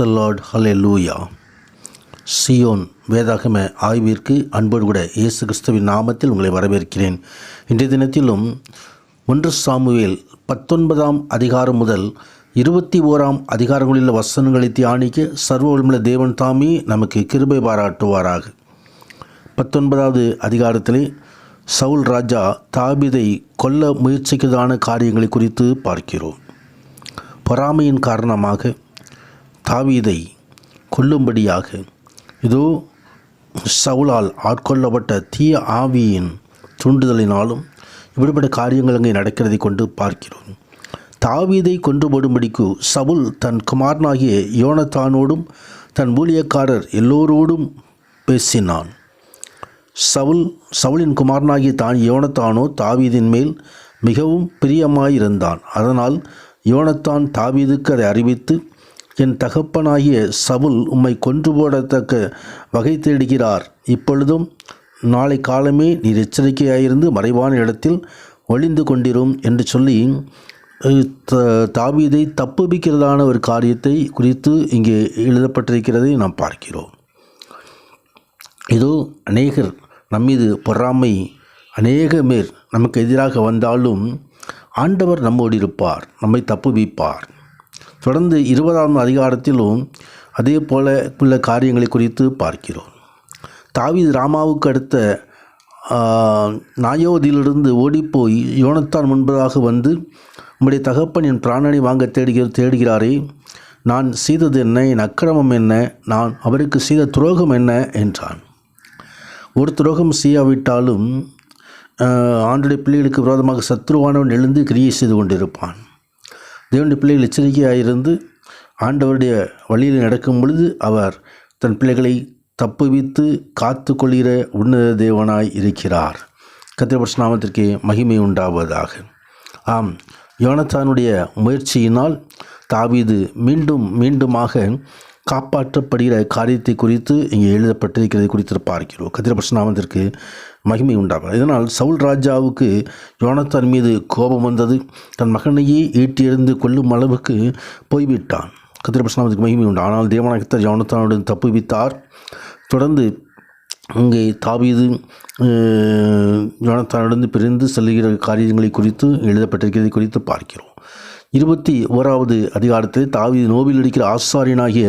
த Lord, ஹல்லேலூயா. Zion வேதாகம ஆய்விற்கு அன்போடு கூட இயேசு கிறிஸ்துவின் நாமத்தில் உங்களை வரவேற்கிறேன். இன்றைய தினத்திலும் 1 சாமுவேல் 19ஆம் அதிகாரம் முதல் 21ஆம் அதிகாரங்களில் வசனங்களை தியானிக்க சர்வ வல்லமையுள்ள தேவன் தாமே நமக்கு கிருபை பாராட்டுவாராக. 19வது அதிகாரத்திலே சவுல் ராஜா தாவீதை கொல்ல முயற்சிக்கிறதான காரியங்களை குறித்து பார்க்கிறோம். பொறாமையின் காரணமாக தாவீதை கொல்லும்படியாக இதோ சவுலால் ஆட்கொள்ளப்பட்ட தீய ஆவியின் தூண்டுதலினாலும் இப்படிப்பட்ட காரியங்கள் அங்கே நடக்கிறதை கொண்டு பார்க்கிறோம். தாவீதை கொன்று போடும்படிக்கு சவுல் தன் குமாரனாகிய யோனத்தானோடும் தன் ஊழியக்காரர் எல்லோரோடும் பேசினான். சவுலின் குமாரனாகிய யோனத்தானோ தாவீதின் மேல் மிகவும் பிரியமாயிருந்தான். அதனால் யோனத்தான் தாவீதுக்கு அதை அறிவித்து, என் தகப்பனாகிய சவுல் உம்மை கொன்று போடத்தக்க வகை தேடுகிறார். இப்பொழுதும் நாளை காலமே நீர் எச்சரிக்கையாயிருந்து மறைவான இடத்தில் ஒளிந்து கொண்டிரும் என்று சொல்லி தாவீதை தப்புவிக்கிறதான ஒரு காரியத்தை குறித்து இங்கே எழுதப்பட்டிருக்கிறதை நாம் பார்க்கிறோம். இதோ அநேகர் நம்மீது பொறாமை அநேக பேர் நமக்கு எதிராக வந்தாலும் ஆண்டவர் நம்மோடு இருப்பார், நம்மை தப்புவிப்பார். தொடர்ந்து 20ஆம் அதிகாரத்திலும் அதே போல உள்ள காரியங்களை குறித்து பார்க்கிறோம். தாவீது ராமாவுக்கு அடுத்த நாயோதிலிருந்து ஓடிப்போய் யோனத்தான் முன்பதாக வந்து, உம்முடைய தகப்பன் என் பிராணனை வாங்க தேடுகிறாரே, நான் செய்தது என்ன, என் அக்கிரமம் என்ன, நான் அவருக்கு செய்த துரோகம் என்ன என்றான். ஒரு துரோகம் செய்யாவிட்டாலும் ஆண்டுடைய பிள்ளைகளுக்கு விரோதமாக சத்ருவானவன் எழுந்து கிரியை செய்து கொண்டிருப்பான். தேவனுடைய பிள்ளைகள் எச்சரிக்கையாயிருந்து ஆண்டவருடைய வழியில் நடக்கும் பொழுது அவர் தன் பிள்ளைகளை தப்புவித்து காத்து கொள்கிற உன்னத தேவனாய் இருக்கிறார். கர்த்தருடைய பரிசுத்த நாமத்திற்கு மகிமை உண்டாவதாக. ஆம், யோனத்தானுடைய முயற்சியினால் தாவீது மீண்டுமாக காப்பாற்றப்படுகிற காரியத்தை குறித்து இங்கே எழுதப்பட்டிருக்கிறதை குறித்து பார்க்கிறோம். கர்த்தருடைய பரிசுத்த நாமத்திற்கு மகிமை உண்டாகும். இதனால் சவுல் ராஜாவுக்கு யோனத்தான் மீது கோபம் வந்தது. தன் மகனையே ஈட்டி எறிந்து கொல்லும் அளவுக்கு போய்விட்டான். கர்த்தருடைய பரிசுத்த நாமத்திற்கு மகிமை உண்டு. ஆனால் தேவனாகிய கர்த்தர் யோனத்தானுடன் தப்புவித்தார். தொடர்ந்து இங்கே தாவீது யோனத்தானுடன் பிரிந்து செல்லுகிற காரியங்களை குறித்து எழுதப்பட்டிருக்கிறதை குறித்து பார்க்கிறோம். 21வது அதிகாரத்தில் தாவீது நோவில் இருக்கிற ஆசாரியனாகிய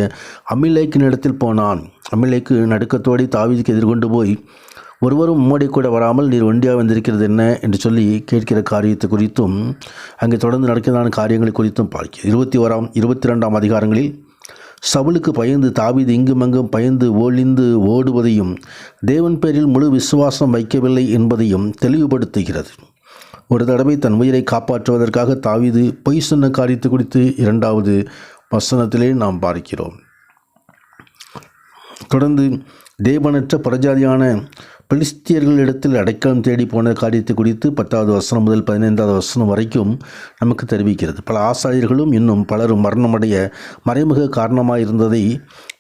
அமிலேக்கின் இடத்தில் போனான். அமிலேக்கு நடுக்கத்தோடு தாவீதுக்கு எதிர்கொண்டு போய், ஒருவரும் உம்மோடே கூட வராமல் நீர் ஒண்டியாக வந்திருக்கிறது என்ன என்று சொல்லி கேட்கிற காரியத்தை குறித்தும் அங்கே தொடர்ந்து நடக்கிறதான காரியங்களை குறித்தும் பார்க்கிறோம். 21ஆம் 22ஆம் அதிகாரங்களில் சவுலுக்கு பயந்து தாவீது இங்குமங்கும் பயந்து ஒளிந்து ஓடுவதையும் தேவன் பேரில் முழு விசுவாசம் வைக்கவில்லை என்பதையும் தெளிவுபடுத்துகிறது. ஒரு தடவை தன் உயிரை காப்பாற்றுவதற்காக தாவீது பொய் சொன்ன காரியத்தை குறித்து 2வது வசனத்திலே நாம் பார்க்கிறோம். தொடர்ந்து தேவனற்ற புறஜாதியான பெலிஸ்தியர்களிடத்தில் அடைக்கலம் தேடி போன காரியத்தை குறித்து 10வது வசனம் முதல் 15வது வசனம் வரைக்கும் நமக்கு தெரிவிக்கிறது. பல ஆசாரியர்களும் இன்னும் பலரும் மரணமடைய மறைமுக காரணமாக இருந்ததை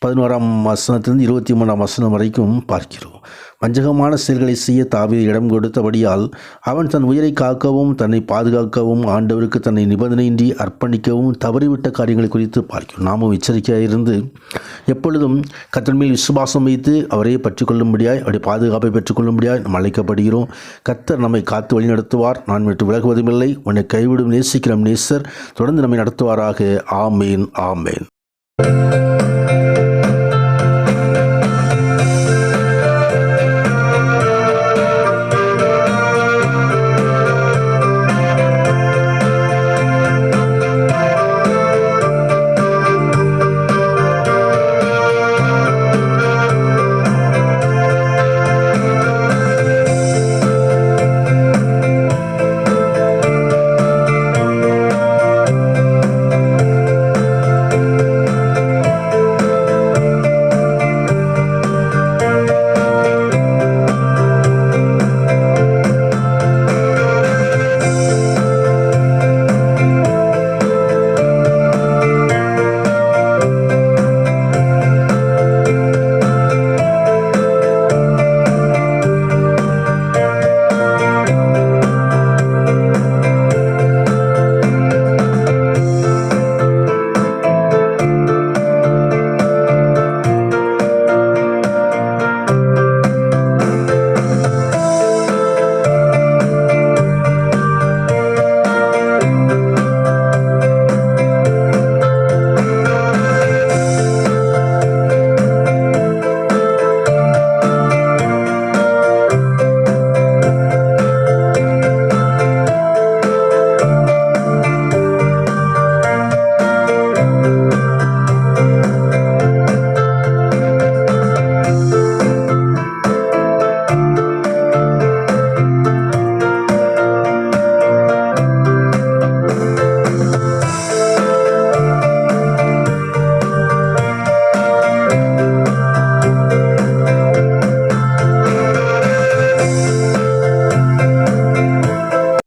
11ஆம் வசனத்திலிருந்து 23ஆம் வசனம் வரைக்கும் பார்க்கிறோம். வஞ்சகமான செயல்களை செய்ய தாவீது இடம் கொடுத்தபடியால் அவன் தன் உயிரை காக்கவும் தன்னை பாதுகாக்கவும் ஆண்டவருக்கு தன்னை நிபந்தனையின்றி அர்ப்பணிக்கவும் தவறிவிட்ட காரியங்களை குறித்து பார்க்கிறோம். நாமும் எச்சரிக்கையாக இருந்து எப்பொழுதும் கர்த்தர் மேல் விசுவாசம் வைத்து அவரையே பற்றிக்கொள்ளும்படியாய், அவருடைய பாதுகாப்பை பெற்றுக்கொள்ளும்படியாய் நாம் அழைக்கப்படுகிறோம். கர்த்தர் நம்மை காத்து வழி நடத்துவார். நான் விட்டு விலகுவதுமில்லை. உன்னை கைவிடும் நேசிக்கிற நேசர் தொடர்ந்து நம்மை நடத்துவாராக. ஆமேன், ஆமேன்.